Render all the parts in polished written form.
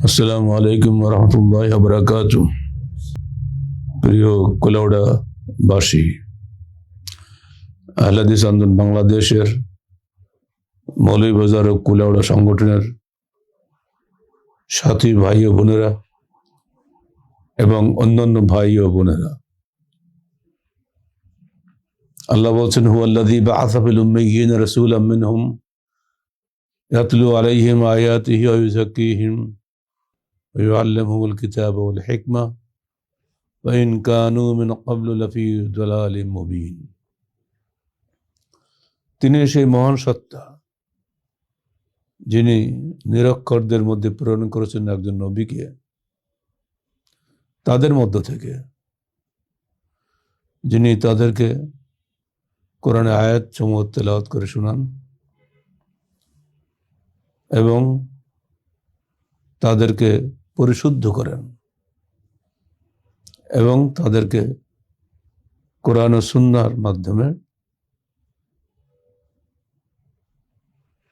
আসসালামু আলাইকুম রহমতুল্লাহ বরকাত। প্রিয় কুলাউড়াবাসী, আহলে হাদিস আন্দোলন বাংলাদেশের মৌলভীবাজার ও কুলাউড়া সংগঠনের সাথী ভাই ও বোনেরা এবং অন্যান্য ভাই ও বোনেরা, আল্লাহ বলছেন, হুয়াল্লাযী বা'আসা ফিল উম্মিয়্যিনা রাসূলাম মিনহুম ইয়াতলু আলাইহিম আয়াতিহি ওয়া ইউযাক্কিহিম ওয়া ইউআল্লিমুহুমুল কিতাবা ওয়াল হিকমা ওয়া ইন কানু মিন ক্বাবলু লাফী দালালিম মুবিন। তিনি সেই মহান সত্তা যিনি নিরক্ষরদের মধ্যে প্রেরণ করেছেন একজন নবীকে, তাদের মধ্য থেকে, যিনি তাদেরকে কোরআনে আয়াত সমূহ তেলাওয়াত করে শোনান এবং তাদেরকে পরিশুদ্ধ করেন এবং তাদেরকে কোরআন ও সুন্নাহর মাধ্যমে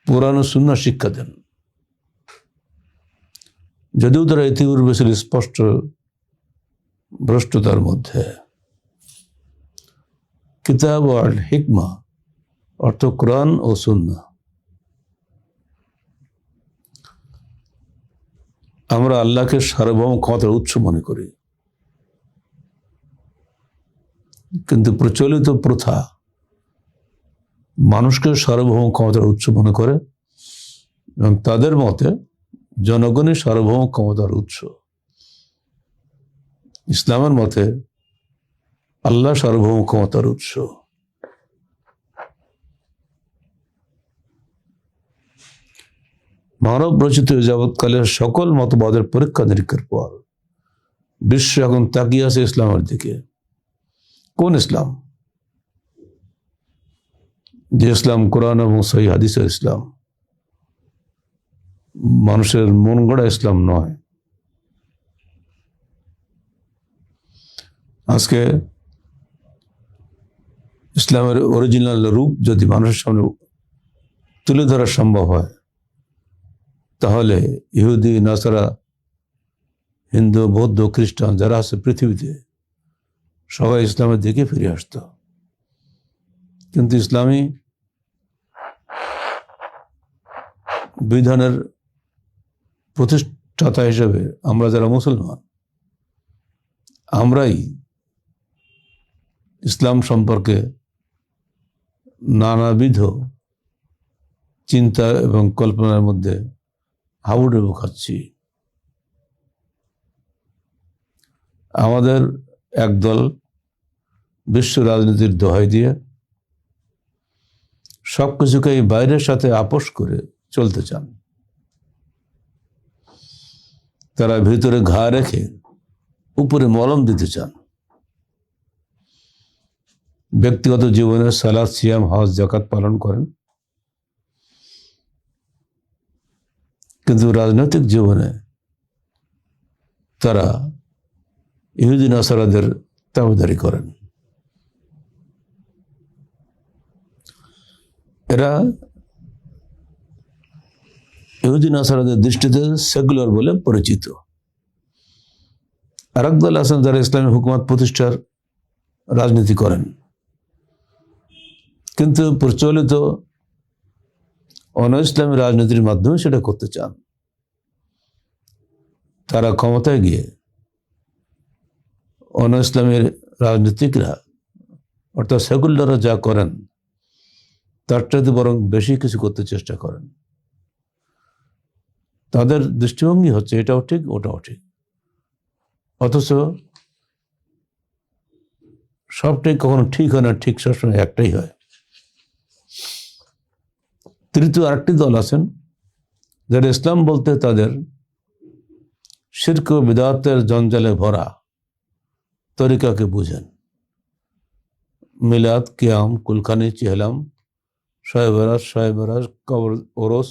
কোরআন ও সুন্নাহ শিক্ষা দেন। যদিও তারা ইতিপূর্বে ছিল স্পষ্ট ভ্রষ্টতার মধ্যে। কিতাব ওয়াল হিকমা অর্থ কোরআন ও সুন্নাহ। আমরা আল্লাহকে সার্বভৌম ক্ষমতার উৎস মনে করি, কিন্তু প্রচলিত প্রথা মানুষকে সার্বভৌম ক্ষমতার উৎস মনে করে এবং তাদের মতে জনগণই সার্বভৌম ক্ষমতার উৎস। ইসলামের মতে আল্লাহ সার্বভৌম ক্ষমতার উৎস। মানব রচিত যাবৎকালের সকল মতবাদের পরীক্ষা নিরীক্ষার পর বিশ্ব এখন তাকিয়ে আছে ইসলামের দিকে। কোন ইসলাম? যে ইসলাম কোরআন এবং সহিহ হাদিসের ইসলাম, মানুষের মন গড়া ইসলাম নয়। আজকে ইসলামের অরিজিনাল রূপ যদি মানুষের সামনে তুলে ধরা সম্ভব হয়, তাহলে ইহুদি, নাসারা, হিন্দু, বৌদ্ধ, খ্রিস্টান যারা আছে পৃথিবীতে, সবাই ইসলামের দিকে ফিরে আসত। কিন্তু ইসলামী বিধানের প্রতিষ্ঠাতা হিসেবে আমরা যারা মুসলমান, আমরাই ইসলাম সম্পর্কে নানাবিধ চিন্তা এবং কল্পনার মধ্যে হাবুডুবু খাচ্ছি। আমাদের একদল বিশ্ব রাজনীতির দোহাই দিয়ে সবকিছুকে এই বাইরের সাথে আপোষ করে চলতে চান। তারা ভিতরে ঘা রেখে উপরে মলম দিতে চান। ব্যক্তিগত জীবনে সালাত, সিয়াম, হজ, যাকাত পালন করেন, কিন্তু রাজনৈতিক জীবনে তারা ইহুদি নাসারাদের তাবেদারি করেন। এরা ইহুদি নাসারাদের দৃষ্টিতে সেকুলার বলে পরিচিত। আরেক দল আছেন যারা ইসলামী হুকুমত প্রতিষ্ঠার রাজনীতি করেন, কিন্তু প্রচলিত অন ইসলামী রাজনীতির মাধ্যমে সেটা করতে চান। তারা ক্ষমতায় গিয়ে অন ইসলামের রাজনীতিকরা অর্থাৎ সেকুলাররা যা করেন তার চাইতে বরং বেশি কিছু করতে চেষ্টা করেন। তাদের দৃষ্টিভঙ্গি হচ্ছে এটাও ঠিক, ওটাও ঠিক, অথচ সবটাই কখনো ঠিক হয় না। ঠিক সবসময় একটাই হয়। তৃতীয় আরেকটি দল আছেন যারা ইসলাম বলতে তাদের শিরক ও বিদআতের জঞ্জালে ভরা তরিকাকে বুঝেন। মিলাদ, কিয়াম, কুলখানি, চেহলাম, শয়ে বরাত, কবর, ওরস,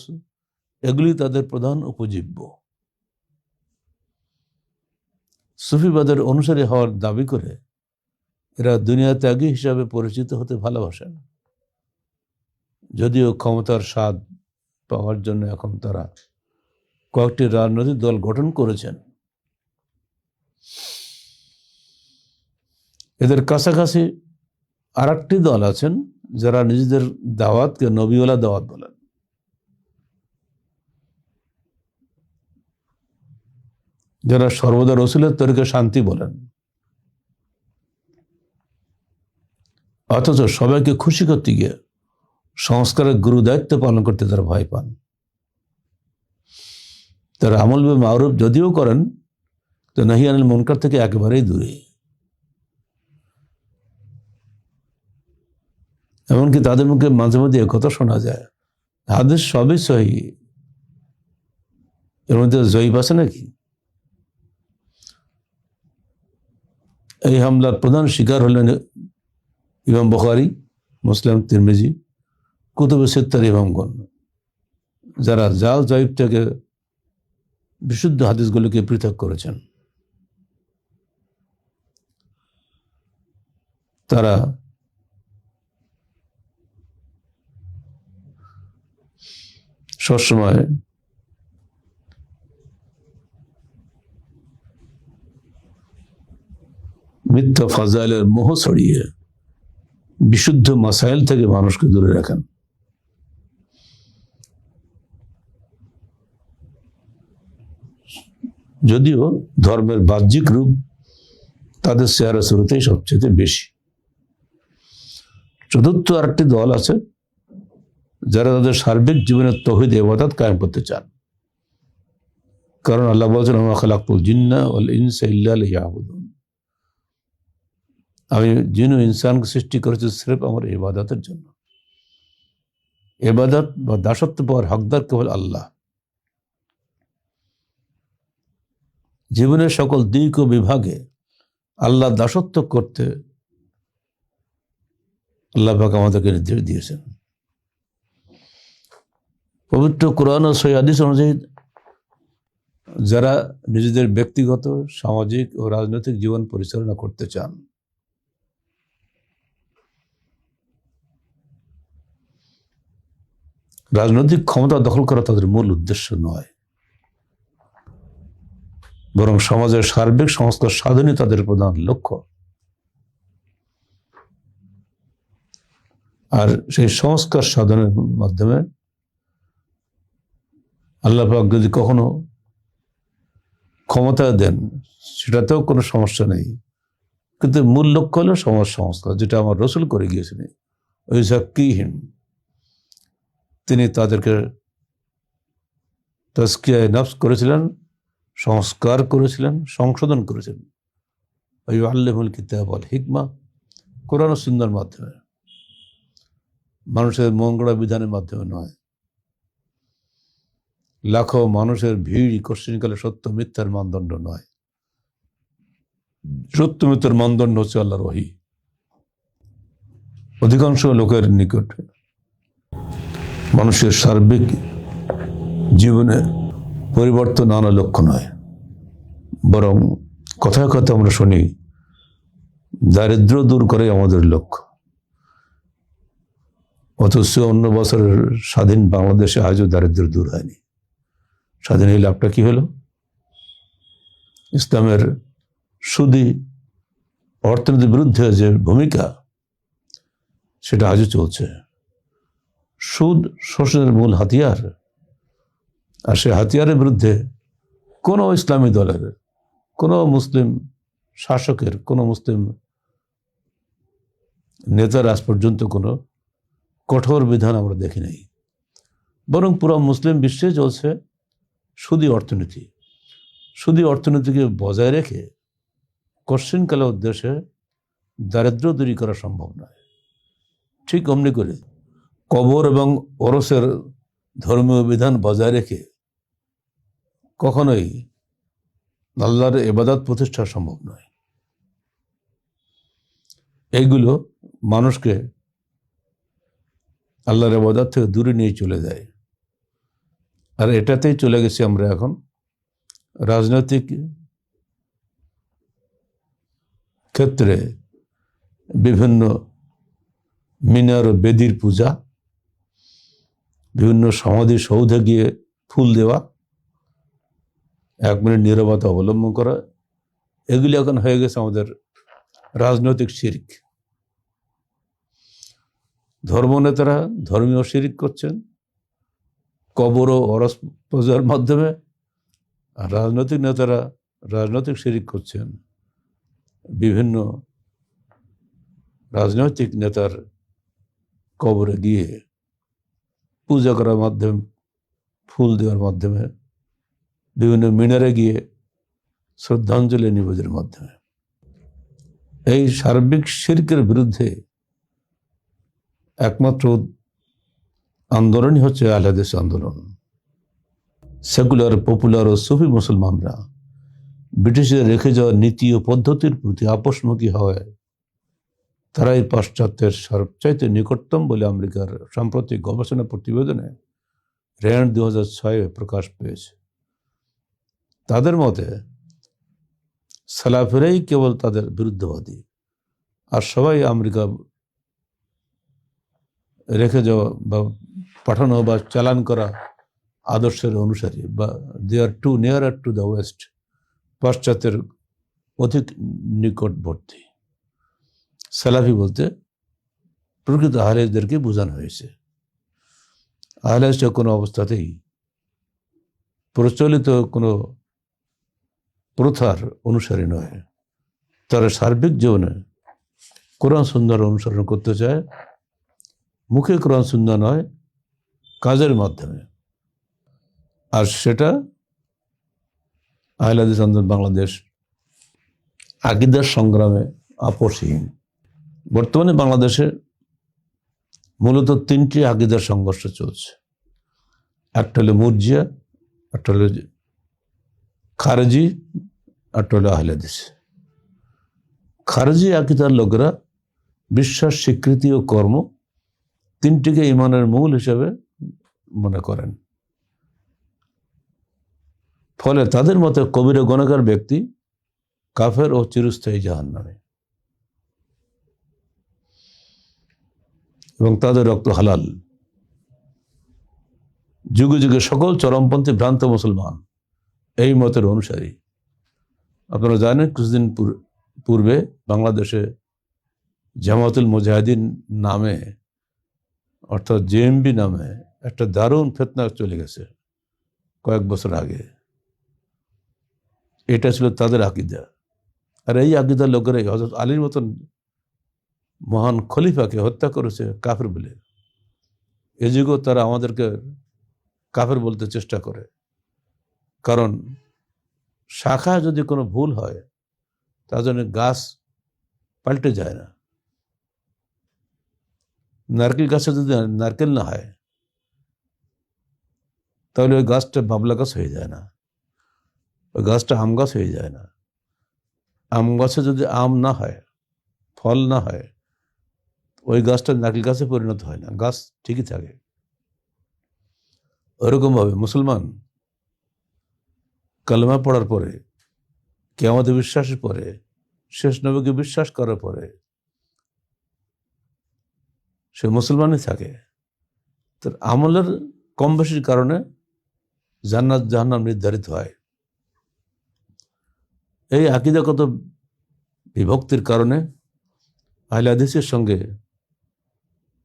এগুলি তাদের প্রধান উপজীব্য। সুফিবাদের অনুসারী হওয়ার দাবি করে এরা দুনিয়া ত্যাগী হিসাবে পরিচিত হতে ভালোবাসেন, যদিও ক্ষমতার স্বাদ পাওয়ার জন্য এখন তারা কয়েকটি রাজনৈতিক দল গঠন করেছেন। এদের কাছাকাছি আর একটি দল আছেন যারা নিজেদের দাওয়াতকে নবীওয়ালা দাওয়াত বলেন। যারা সর্বদা রসুলের তরিকে শান্তি বলেন, অথচ সবাইকে খুশি করতে গিয়ে সংস্কারের গুরু দায়িত্ব পালন করতে তারা ভয় পান। তারা আমল বে মারুফ যদিও করেন, তো নাহি আনিল মুনকার থেকে একেবারেই দূরে। এমনকি তাদের মুখে মাঝে মধ্যে একথা শোনা যায়, হাদিস সবই সহি, এর মধ্যে জয়ীফ আছে নাকি? এই হামলার প্রধান শিকার হলেন ইমাম বুখারী, মুসলিম, তিরমিজি, কুতুবে সিত্তার ইমামগণ, যারা জাল জয়ীফ থেকে বিশুদ্ধ হাদিসগুলোকে পৃথক করেছেন। তারা সবসময় মিথ্যা ফাজাইলের মোহ ছড়িয়ে বিশুদ্ধ মাসাইল থেকে মানুষকে দূরে রাখেন। যদিও ধর্মের বাহ্যিক রূপ তাদের চেহারা শুরুতেই সবচেয়ে বেশি। চতুর্থ আরেকটি দল আছে যারা তাদের সার্বিক জীবনের তৌহিদ ইবাদত কায়েম করতে চান। কারণ আল্লাহ বলেছেন, ওয়া মা খালাকতুল জিন্না ওয়াল ইনসা ইল্লা লিয়াবুদুন, আমি জিন ও ইনসানকে সৃষ্টি করেছি সির্ফ আমার ইবাদতের জন্য। ইবাদত বা দাসত্ব পাওয়ার হকদার কেবল আল্লাহ। জীবনের সকল দিক ও বিভাগে আল্লাহ দাসত্ব করতে আল্লাহ পাক আমাদেরকে নির্দেশ দিয়েছেন। পবিত্র কোরআন ও সহিহ হাদিস অনুযায়ী যারা নিজেদের ব্যক্তিগত, সামাজিক ও রাজনৈতিক জীবন পরিচালনা করতে চান, রাজনৈতিক ক্ষমতা দখল করা তাদের মূল উদ্দেশ্য নয়, বরং সমাজের সার্বিক সংস্কার সাধনই তাদের প্রধান লক্ষ্য। আর সেই সংস্কার সাধনের মাধ্যমে আল্লাহ পাক যদি কখনো ক্ষমতা দেন, সেটাতেও কোনো সমস্যা নেই, কিন্তু মূল লক্ষ্য হলো সমাজ সংস্কার, যেটা আমার রসুল করে গিয়েছিলেন। ওই যাক্কিহিম, তিনি তাদেরকে তাজকিয়ায়ে নফস করেছিলেন, সংস্কার করেছিলেন, সংশোধন করেছিলেন। ওই আল্লাহুল কিতাব ওয়াল হিকমা, কোরআন ও সুন্নাহর মাধ্যমে, মানুষের মন গড়া বিধানের মাধ্যমে নয়। লাখো মানুষের ভিড় কোশ্চিনকালে সত্য মিথ্যার মানদণ্ড নয়। সত্য মিথ্যার মানদণ্ড হচ্ছে আল্লাহর ওহী। অধিকাংশ লোকের নিকট মানুষের সার্বিক জীবনে পরিবর্তন আনা লক্ষ্য নয়, বরং কথায় কথায় আমরা শুনি দারিদ্র্য দূর করে আমাদের লক্ষ্য। অথচ অন্য বছরের স্বাধীন বাংলাদেশে আজও দারিদ্র্য দূর হয়নি। স্বাধীন এই লাভটা কি হলো? ইসলামের সুদী অর্থনীতির বিরুদ্ধে যে ভূমিকা, সেটা আজও চলছে। সুদ শোষণের মূল হাতিয়ার, আর সে হাতিয়ারের বিরুদ্ধে কোনো ইসলামী দলের, কোনো মুসলিম শাসকের, কোনো মুসলিম নেতার আজ পর্যন্ত কোনো কঠোর বিধান আমরা দেখি নাই। বরং পুরো মুসলিম বিশ্বে চলছে সুদী অর্থনীতি। সুদী অর্থনীতিকে বজায় রেখে কোশ্চিনকালের উদ্দেশ্যে দারিদ্র্য দূর করা সম্ভব নয়। ঠিক অমনি করে কবর এবং ওরসের ধর্মীয় বিধান বজায় রেখে কখনোই আল্লাহর ইবাদত প্রতিষ্ঠা সম্ভব নয়। এইগুলো মানুষকে আল্লাহর ইবাদত থেকে দূরে নিয়ে চলে যায়। আর এটাতেই চলে গেছি আমরা এখন। রাজনৈতিক ক্ষেত্রে বিভিন্ন মিনার ও বেদির পূজা, বিভিন্ন সমাধি সৌধে গিয়ে ফুল দেওয়া, 1 মিনিট নীরবতা অবলম্বন করা, এগুলি এখন হয়ে গেছে আমাদের রাজনৈতিক শিরক। ধর্মনেতারা ধর্মীয় শিরক করছেন কবর ও অরস পূজার মাধ্যমে, আর রাজনৈতিক নেতারা রাজনৈতিক শিরক করছেন বিভিন্ন রাজনৈতিক নেতার কবরে গিয়ে পূজা করার মাধ্যমে, ফুল দেওয়ার মাধ্যমে, বিভিন্ন মিনারে গিয়ে শ্রদ্ধাঞ্জলি নিবেদনের মাধ্যমে। এই সার্বিক শিরকের বিরুদ্ধে একমাত্র আন্দোলনই হচ্ছে আহলে হাদিস আন্দোলন। সেকুলার, পপুলার ও সুফি মুসলমানরা ব্রিটিশদের রেখে যাওয়া নীতি ও পদ্ধতির প্রতি আপোষমুখী হয়। তারাই পাশ্চাত্যের সবচাইতে নিকটতম বলে আমেরিকার সাম্প্রতিক গবেষণা প্রতিবেদনে র্যান্ড 2006 প্রকাশ পেয়েছে। তাদের মতে সালাফেরাই কেবল তাদের বিরুদ্ধবাদী, আর সবাই আমেরিকা রেখে যাওয়া বা পাঠানো বা চালান করা আদর্শের অনুসারী, বা they are too near to the west, পাশ্চাত্যের অধিক নিকটবর্তী। সালাফি বলতে প্রকৃত আহলে হাদিসদেরকে বোঝানো হয়েছে। আহলে হাদিস কোনো অবস্থাতেই প্রচলিত কোনো প্রথার অনুসারী নয়। তারা সার্বিক জীবনে কোরআন সুন্নাহর অনুসরণ করতে চায়, মুখে কোরআন সুন্নাহ নয়, কাজের মাধ্যমে। আর সেটা আহলে হাদিস আন্দোলন বাংলাদেশ আকীদার সংগ্রামে আপোষহীন। বর্তমানে বাংলাদেশে মূলত 3টি আকীদার সংঘর্ষ চলছে। একটা হলো মুরজিয়া, একটা হলো খারেজি, একটা হলো আহলে হাদিস। খারেজি আকীদার লোকেরা বিশ্বাস, স্বীকৃতি ও কর্ম 3টিকে ঈমানের মূল হিসেবে মনে করেন। ফলে তাদের মতে কবিরা গুনাহগার ব্যক্তি কাফের ও চিরস্থায়ী জাহান্নামে, এবং তাদের রক্ত হালাল। যুগে যুগে সকল চরমপন্থী ভ্রান্ত মুসলমান এই মতের অনুসারী। আপনারা জানেন, কিছুদিন পূর্বে বাংলাদেশে জামাতুল মুজাহিদিন নামে, অর্থাৎ জেএমবি নামে একটা দারুণ ফিতনা চলে গেছে কয়েক বছর আগে। এটা ছিল তাদের আকীদা। আর এই আকীদার লোকেরাই হযরত আলীর মতন মহান খলিফাকে হত্যা করেছে কাফের বলে। এ যুগেও তারা আমাদেরকে কাফের বলতে চেষ্টা করে। কারণ শাখায় যদি কোনো ভুল হয়, তার জন্য গাছ পাল্টে যায় না। নারকেল গাছে যদি নারকেল না হয়, তাহলে ওই গাছটা বাবলা গাছ হয়ে যায় না, ওই গাছটা আম গাছ হয়ে যায় না। আম গাছে যদি আম না হয়, ফল না হয়, ওই গাছটা নারকেল গাছে পরিণত হয় না, গাছ ঠিকই থাকে। ওরকমভাবে মুসলমান কালেমা পড়ার পরে, কিয়ামতে বিশ্বাসের পরে, শেষ নবীকে বিশ্বাস করার পরে সে মুসলমানই থাকে। তার আমলের কম বেশির কারণে জান্নাত জাহান্নাম নির্ধারিত হয়। এই আকীদাগত বিভক্তির কারণে আহলে হাদিসের সঙ্গে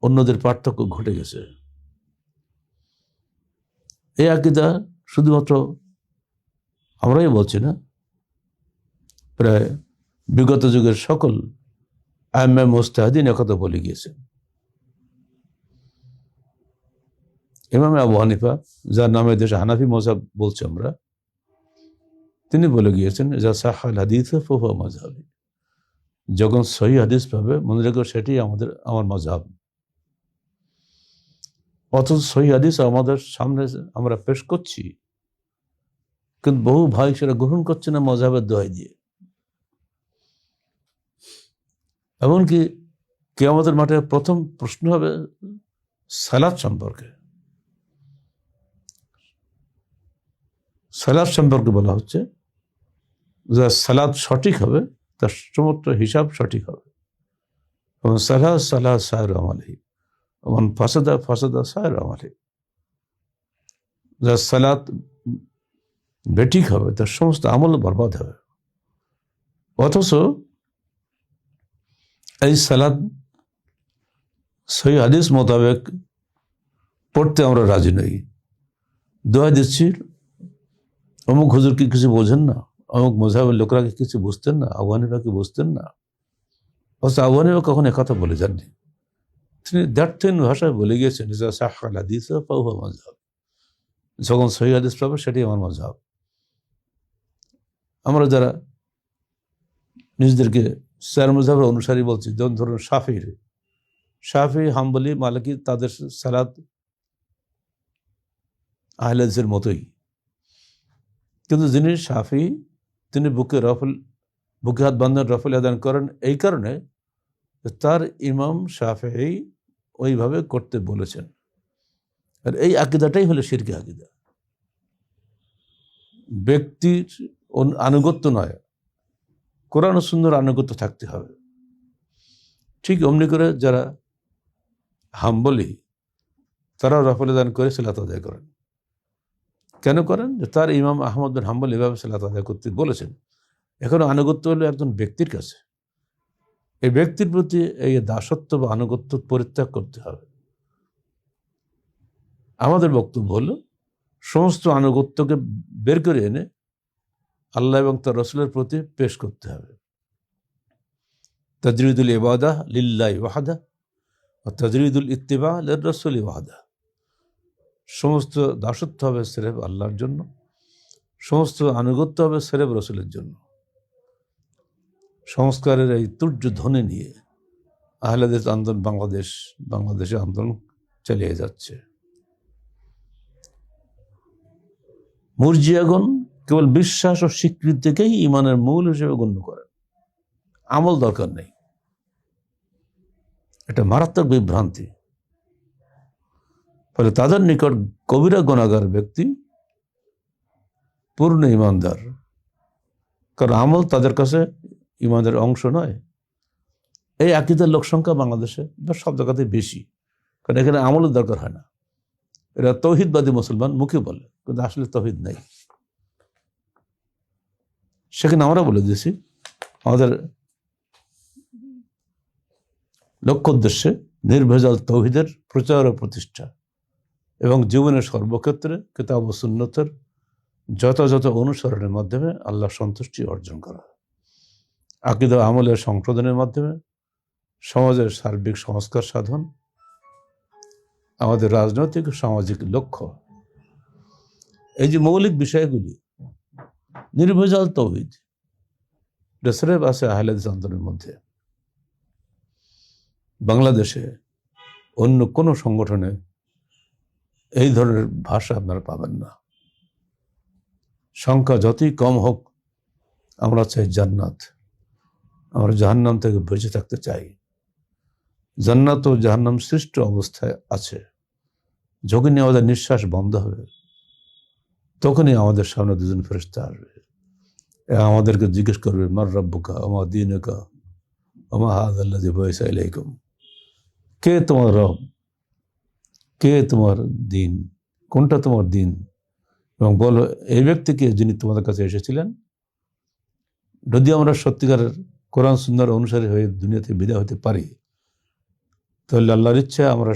অন্যদের পার্থক্য ঘটে গেছে। এই আকীদা শুধুমাত্র আমরাই বলছি না, প্রায় বিগত যুগের সকল আইম্মায়ে মুজতাহিদিন একথা বলে গিয়েছেন। ইমাম আবু হানিফা, যার নামে দেশে হানাফি মাযহাব বলছি আমরা, তিনি বলে গিয়েছেন, ইযা সাহাল হাদিস ফাহুয়া মাযহাবি। যখন সহিহ হাদিস পাবে মনে রেখো সেটি আমার মাযহাব। অথচ সহিহ হাদিস আমাদের সামনে আমরা পেশ করছি, কিন্তু বহু ভাই সেটা গ্রহণ করছে না মাযহাবের দোহাই দিয়ে। এমনকি কিয়ামতের মাঠে প্রথম প্রশ্ন হবে সালাত সম্পর্কে। সালাত সম্পর্কে বলা হচ্ছে, যা সালাত সঠিক হবে তার সমস্ত হিসাব সঠিক হবে। এবং সালাহ সালাহ সায়ের আমালি, এবং ফাসাদা ফাসাদা সায়ের আমালি। যা সালাত বেঠিক হবে, তার সমস্ত আমল বরবাদ হবে। অথচ এই সালাত সহিহ হাদিস মোতাবেক পড়তে আমরা রাজি নই। দোয়া দিচ্ছি, অমুক হুজুর কি কিছু বোঝেন না, অমুক মযহাবের লোকরা কি কিছু বুঝতেন না, আবু হানিফা কি বুঝতেন না? অথচ আবু হানিফা কখনো একথা বলে যাননি। তিনি দ্ব্যর্থহীন ভাষায় বলে গিয়েছেন, সাহহাল হাদিস ফাহুয়া মাযহাব, যখন সহিহ হাদিস পাবে সেটাই আমার মাযহাব। আমরা যারা নিজেদেরকে চার মাযহাবের অনুসারী বলছি, যেমন ধরুন শাফি, হাম্বলি, মালিকি, তাদের সালাত আহলে হাদিসের মতোই। কিন্তু যিনি শাফি, তিনি বুকে হাত বাঁধেন, রফল আদান করেন এই কারণে তার ইমাম শাফিঈ ওইভাবে করতে বলেছেন। আর এই আকীদাটাই হলো শিরকি আকীদা। ব্যক্তির আনুগত্য নয়, কোরআন ও সুন্নাহর আনুগত্য থাকতে হবে। ঠিক অমনি করে যারা হাম্বলি, তারা রফল আদান করে সালাত আদায় করেন। কেন করেন? যে তার ইমাম আহমদ বিন হাম্বল এভাবে সালাত আদায় করতে বলেছেন। এখন আনুগত্য হলো একজন ব্যক্তির কাছে, এই ব্যক্তির প্রতি এই দাসত্ব বা আনুগত্য পরিত্যাগ করতে হবে। আমাদের বক্তব্য হলো সমস্ত আনুগত্যকে বের করে এনে আল্লাহ এবং তার রসুলের প্রতি পেশ করতে হবে। তাজরিদুল ইবাদাহ লিল্লাহি ওয়াহদা ওয়া তাজরিদুল ইত্তিবা লির রাসূলি ওয়াহদা। সমস্ত দাসত্ব হবে সিরেফ আল্লাহর জন্য, সমস্ত আনুগত্য হবে সিরেফ রসুলের জন্য। সংস্কারের এই তুর্য ধ্বনি নিয়ে আহলে হাদিস আন্দোলন বাংলাদেশে আন্দোলন চালিয়ে যাচ্ছে। মুরজিয়াগণ কেবল বিশ্বাস ও স্বীকৃতিকেই ইমানের মূল হিসেবে গণ্য করেন, আমল দরকার নেই। এটা মারাত্মক বিভ্রান্তি। ফলে তাদের নিকট কবিরা গুনাহগার ব্যক্তি পূর্ণ ইমানদার, কারণ আমল তাদের কাছে ইমানের অংশ নয়। এই আকীদার লোক সংখ্যা বাংলাদেশে সব জায়গাতে বেশি, কারণ এখানে আমলের দরকার হয় না। এরা তৌহিদবাদী মুসলমান মুখে বলে, কিন্তু আসলে তৌহিদ নেই। সেখানে আমরা বলে দিয়েছি আমাদের লক্ষ্য উদ্দেশ্যে নির্ভেজাল তৌহিদের প্রচার ও প্রতিষ্ঠা এবং জীবনের সর্বক্ষেত্রে কিতাব ও সুন্নতের যথাযথ অনুসরণের মাধ্যমে আল্লাহ সন্তুষ্টি অর্জন করা, আকীদা আমলের সংশোধনের মাধ্যমে সমাজের সার্বিক সংস্কার সাধন আমাদের রাজনৈতিক ও সামাজিক লক্ষ্য। এই যে মৌলিক বিষয়গুলি, নির্ভেজাল তৌহিদ, সিরেফ আছে আহলে হাদিস আন্দোলনের মধ্যে। বাংলাদেশে অন্য কোনো সংগঠনে এই ধরনের ভাষা আপনারা পাবেন না। সংখ্যা যতই কম হোক, আমরা চাই জান্নাত, আমরা জাহান্নাম থেকে বেঁচে থাকতে চাই। জান্নাত ও জাহান্নাম সৃষ্ট অবস্থায় আছে। যখনই আমাদের নিঃশ্বাস বন্ধ হবে, তখনই আমাদের সামনে দুজন ফেরেশতা আসবে, আমাদেরকে জিজ্ঞেস করবে, মার রাব্বুকা ওমা দীনুকা ওমা হাযাল্লাযী বুইসা ইলাইকুম। কে তোমার রব, কে তোমার দিন, কোনটা তোমার দিন, এবং বলো এই ব্যক্তিকে যিনি তোমাদের কাছে এসেছিলেন। যদি আমরা সত্যিকারের কোরআন সুন্নাহর অনুসারী হয়ে দুনিয়াতে বিদায় হতে পারি, তাহলে আল্লাহর ইচ্ছা আমরা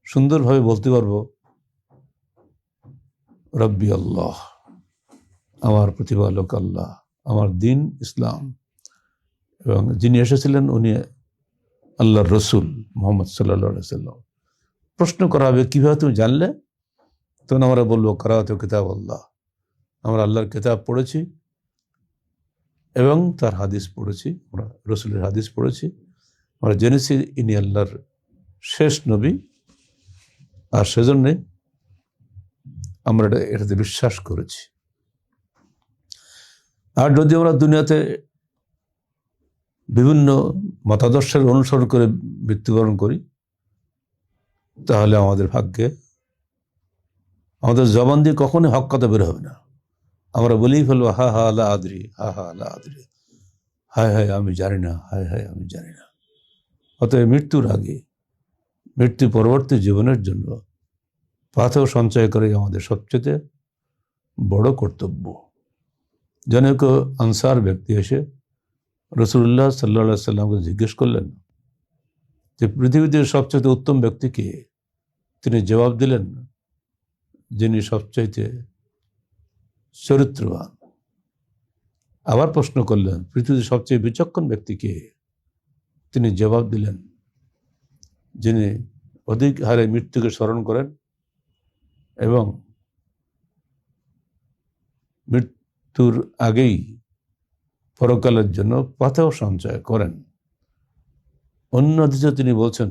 সুন্দরভাবে বলতে পারবো, রব্বি আল্লাহ, আমার প্রতিপালক আল্লাহ, আমার দিন ইসলাম, এবং যিনি এসেছিলেন উনি আল্লাহর রসুল মুহাম্মদ সাল্লাল্লাহু আলাইহি ওয়াসাল্লাম। প্রশ্ন করা হবে, কিভাবে তুমি জানলে? তখন আমরা বলবো, কারাআতু কিতাব আল্লাহ, আমরা আল্লাহর কিতাব পড়েছি এবং তার হাদিস পড়েছি, আমরা রসুলের হাদিস পড়েছি, আমরা জেনেছি ইনি আল্লাহর শেষ নবী, আর সেজন্যে আমরা এটাতে বিশ্বাস করেছি। আর যদি আমরা দুনিয়াতে বিভিন্ন মতাদর্শের অনুসরণ করে মৃত্যুবরণ করি, তাহলে আমাদের ভাগ্যে, আমাদের জবান দিয়ে কখনোই হক কথা বের হবে না। আমরা বলেই ফেলবো, হা হা লা আদরি, হা হা লা আদরি, হায় হায় আমি জানি না, হায় হায় আমি জানি না। অতএব মৃত্যুর আগে, মৃত্যু পরবর্তী জীবনের জন্য পাথেয় সঞ্চয় করে আমাদের সবচেয়ে বড় কর্তব্য। যেন এক আনসার ব্যক্তি এসে রাসূলুল্লাহ সাল্লাল্লাহু আলাইহি সাল্লামকে জিজ্ঞেস করলেন যে পৃথিবীতে সবচেয়ে উত্তম ব্যক্তি কে? তিনি জবাব দিলেন, যিনি সবচাইতে চরিত্রবান। আবার প্রশ্ন করলেন, পৃথিবীতে সবচেয়ে বিচক্ষণ ব্যক্তি কে? তিনি জবাব দিলেন, যিনি অধিক হারে মৃত্যুকে স্মরণ করেন এবং মৃত্যুর আগেই পরকালের জন্য পাথেয় সঞ্চয় করেন। অন্য হাদিসে তিনি বলছেন,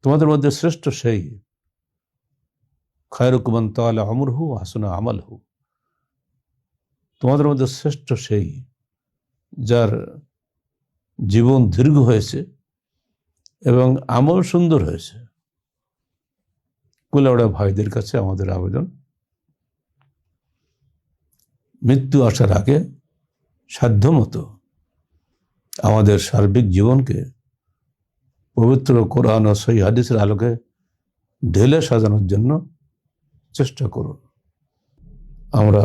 তোমাদের মধ্যে শ্রেষ্ঠ সেই খায়রুকুম মান তালা আমরহু ওয়া হাসুনা আমালহু, তোমাদের মধ্যে শ্রেষ্ঠ সেই যার জীবন দীর্ঘ হয়েছে এবং আমল সুন্দর হয়েছে। কুলাউড়া ভাইদের কাছে আমাদের আবেদন, মৃত্যু আসার আগে সাধ্যমতো আমাদের সার্বিক জীবনকে পবিত্র কোরআন ও সহিহ হাদিসের আলোকে ঢেলে সাজানোর জন্য চেষ্টা করুন। আমরা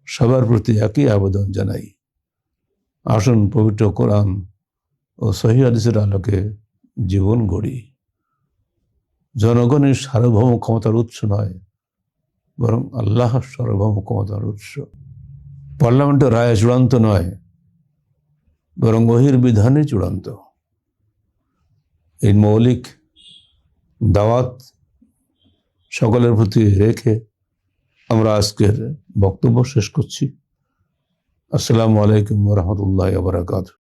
সবার প্রতি একই আবেদন জানাই, আসুন পবিত্র কোরআন ও সহিহ হাদিসের আলোকে জীবন গড়ি। জনগণের সার্বভৌম ক্ষমতার উৎস নয়, বরং আল্লাহর সার্বভৌম ক্ষমতার উৎস। পার্লামেন্টের রায় চূড়ান্ত নয়, বরং ওহীর বিধানই চূড়ান্ত। এই মৌলিক দাওয়াত সকলের প্রতি রেখে আমরা আজকের বক্তব্য শেষ করছি। আসসালামু আলাইকুম ওয়া রাহমাতুল্লাহি ওয়া বারাকাতুহু।